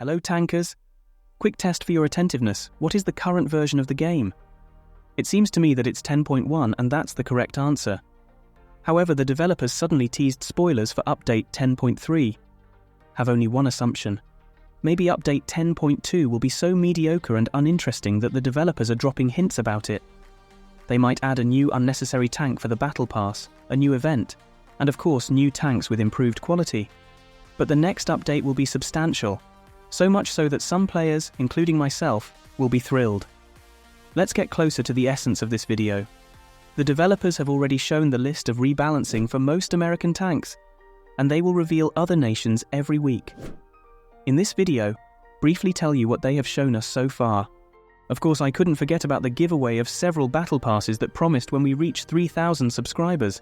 Hello tankers. Quick test for your attentiveness. What is the current version of the game? It seems to me that it's 10.1 and that's the correct answer. However, the developers suddenly teased spoilers for update 10.3. Have only one assumption. Maybe update 10.2 will be so mediocre and uninteresting that the developers are dropping hints about it. They might add a new unnecessary tank for the Battle Pass, a new event, and of course new tanks with improved quality. But the next update will be substantial, so much so that some players, including myself, will be thrilled. Let's get closer to the essence of this video. The developers have already shown the list of rebalancing for most American tanks, and they will reveal other nations every week. In this video, briefly tell you what they have shown us so far. Of course, I couldn't forget about the giveaway of several battle passes that promised when we reach 3,000 subscribers,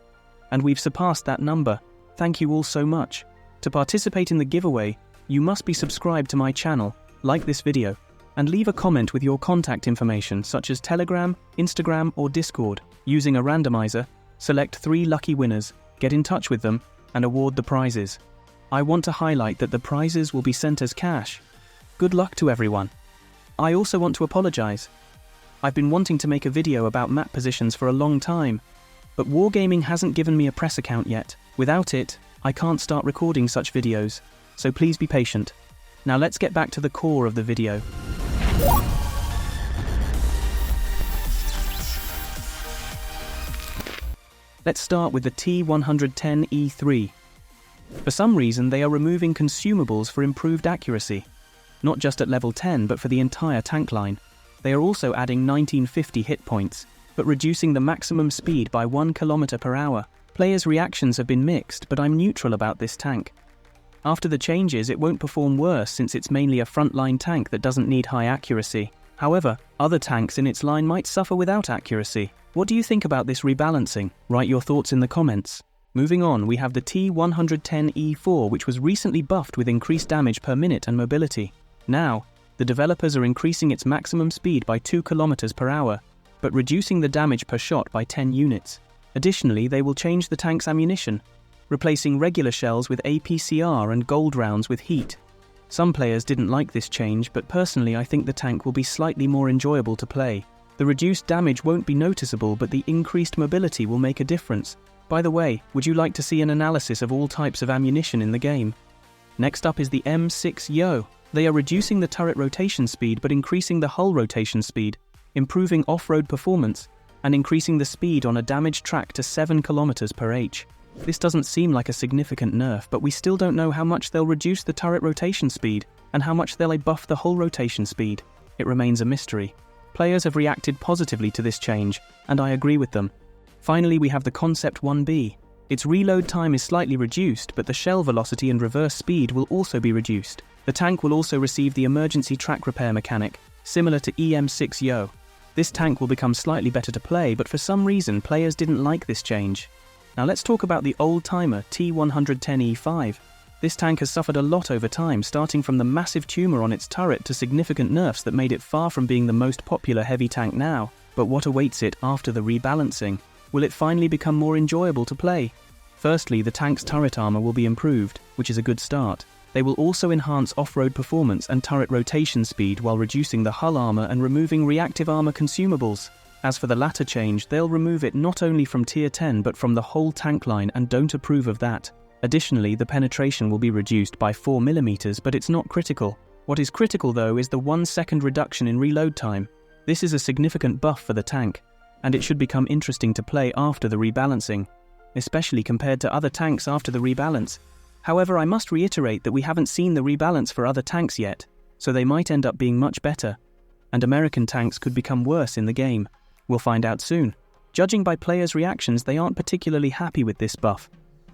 and we've surpassed that number. Thank you all so much. To participate in the giveaway, you must be subscribed to my channel, like this video, and leave a comment with your contact information such as Telegram, Instagram or Discord. Using a randomizer, select 3 lucky winners, get in touch with them, and award the prizes. I want to highlight that the prizes will be sent as cash. Good luck to everyone. I also want to apologize. I've been wanting to make a video about map positions for a long time, but Wargaming hasn't given me a press account yet. Without it, I can't start recording such videos, so please be patient. Now let's get back to the core of the video. Let's start with the T110E3. For some reason, they are removing consumables for improved accuracy. Not just at level 10, but for the entire tank line. They are also adding 1950 hit points, but reducing the maximum speed by 1 km/h. Players' reactions have been mixed, but I'm neutral about this tank. After the changes, it won't perform worse since it's mainly a frontline tank that doesn't need high accuracy. However, other tanks in its line might suffer without accuracy. What do you think about this rebalancing? Write your thoughts in the comments. Moving on, we have the T110E4, which was recently buffed with increased damage per minute and mobility. Now, the developers are increasing its maximum speed by 2 km/h, but reducing the damage per shot by 10 units. Additionally, they will change the tank's ammunition, replacing regular shells with APCR and gold rounds with heat. Some players didn't like this change, but personally I think the tank will be slightly more enjoyable to play. The reduced damage won't be noticeable, but the increased mobility will make a difference. By the way, would you like to see an analysis of all types of ammunition in the game? Next up is the M60. They are reducing the turret rotation speed but increasing the hull rotation speed, improving off-road performance, and increasing the speed on a damaged track to 7 km/h. This doesn't seem like a significant nerf, but we still don't know how much they'll reduce the turret rotation speed and how much they'll buff the hull rotation speed. It remains a mystery. Players have reacted positively to this change, and I agree with them. Finally, we have the Concept 1B. Its reload time is slightly reduced, but the shell velocity and reverse speed will also be reduced. The tank will also receive the emergency track repair mechanic, similar to EM60. This tank will become slightly better to play, but for some reason players didn't like this change. Now let's talk about the old-timer T110E5. This tank has suffered a lot over time, starting from the massive tumor on its turret to significant nerfs that made it far from being the most popular heavy tank now. But what awaits it after the rebalancing? Will it finally become more enjoyable to play? Firstly, the tank's turret armor will be improved, which is a good start. They will also enhance off-road performance and turret rotation speed while reducing the hull armor and removing reactive armor consumables. As for the latter change, they'll remove it not only from tier 10 but from the whole tank line, and don't approve of that. Additionally, the penetration will be reduced by 4 mm, but it's not critical. What is critical though is the 1 second reduction in reload time. This is a significant buff for the tank, and it should become interesting to play after the rebalancing, especially compared to other tanks after the rebalance. However, I must reiterate that we haven't seen the rebalance for other tanks yet, so they might end up being much better, and American tanks could become worse in the game. We'll find out soon. Judging by players' reactions, they aren't particularly happy with this buff,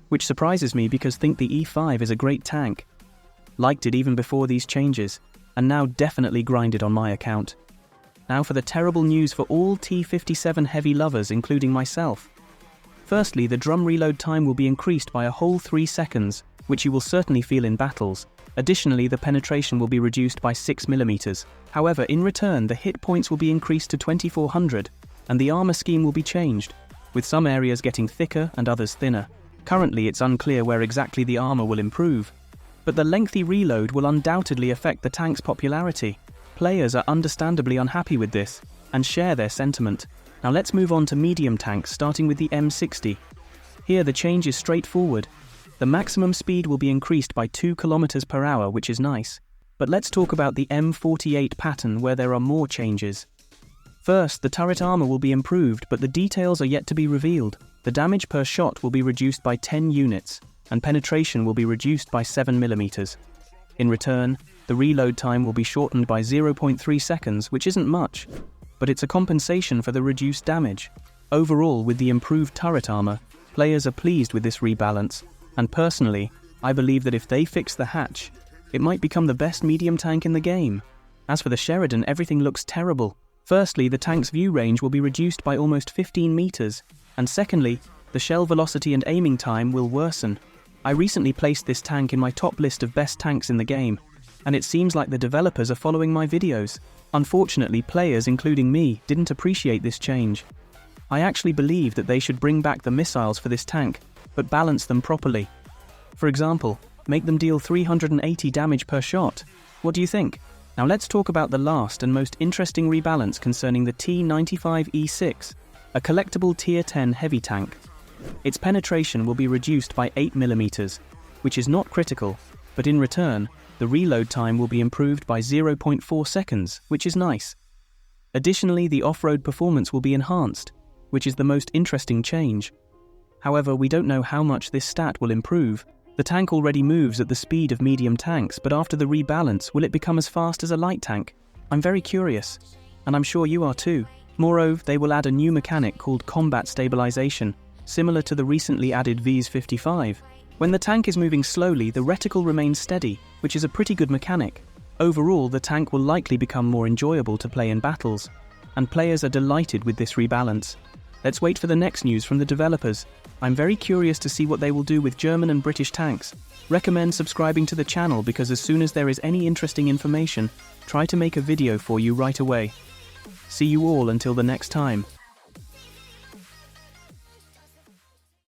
which surprises me because I think the E5 is a great tank. Liked it even before these changes, and now definitely grinded on my account. Now for the terrible news for all T57 Heavy lovers, including myself. Firstly, the drum reload time will be increased by a whole 3 seconds, which you will certainly feel in battles. Additionally, the penetration will be reduced by 6 mm. However, in return, the hit points will be increased to 2400, and the armor scheme will be changed, with some areas getting thicker and others thinner. Currently, it's unclear where exactly the armor will improve. But the lengthy reload will undoubtedly affect the tank's popularity. Players are understandably unhappy with this, and share their sentiment. Now let's move on to medium tanks, starting with the M60. Here the change is straightforward. The maximum speed will be increased by 2 km per hour, which is nice. But let's talk about the M48 Patton, where there are more changes. First, the turret armor will be improved, but the details are yet to be revealed. The damage per shot will be reduced by 10 units, and penetration will be reduced by 7 mm. In return, the reload time will be shortened by 0.3 seconds, which isn't much, but it's a compensation for the reduced damage. Overall, with the improved turret armor, players are pleased with this rebalance, and personally, I believe that if they fix the hatch, it might become the best medium tank in the game. As for the Sheridan, everything looks terrible. Firstly, the tank's view range will be reduced by almost 15 meters, and secondly, the shell velocity and aiming time will worsen. I recently placed this tank in my top list of best tanks in the game, and it seems like the developers are following my videos. Unfortunately, players, including me, didn't appreciate this change. I actually believe that they should bring back the missiles for this tank, but balance them properly. For example, make them deal 380 damage per shot. What do you think? Now let's talk about the last and most interesting rebalance concerning the T95E6, a collectible Tier 10 heavy tank. Its penetration will be reduced by 8 mm, which is not critical, but in return, the reload time will be improved by 0.4 seconds, which is nice. Additionally, the off-road performance will be enhanced, which is the most interesting change. However, we don't know how much this stat will improve. The tank already moves at the speed of medium tanks, but after the rebalance, will it become as fast as a light tank? I'm very curious, and I'm sure you are too. Moreover, they will add a new mechanic called combat stabilization, similar to the recently added V's 55. When the tank is moving slowly, the reticle remains steady, which is a pretty good mechanic. Overall, the tank will likely become more enjoyable to play in battles, and players are delighted with this rebalance. Let's wait for the next news from the developers. I'm very curious to see what they will do with German and British tanks. Recommend subscribing to the channel because as soon as there is any interesting information, try to make a video for you right away. See you all until the next time.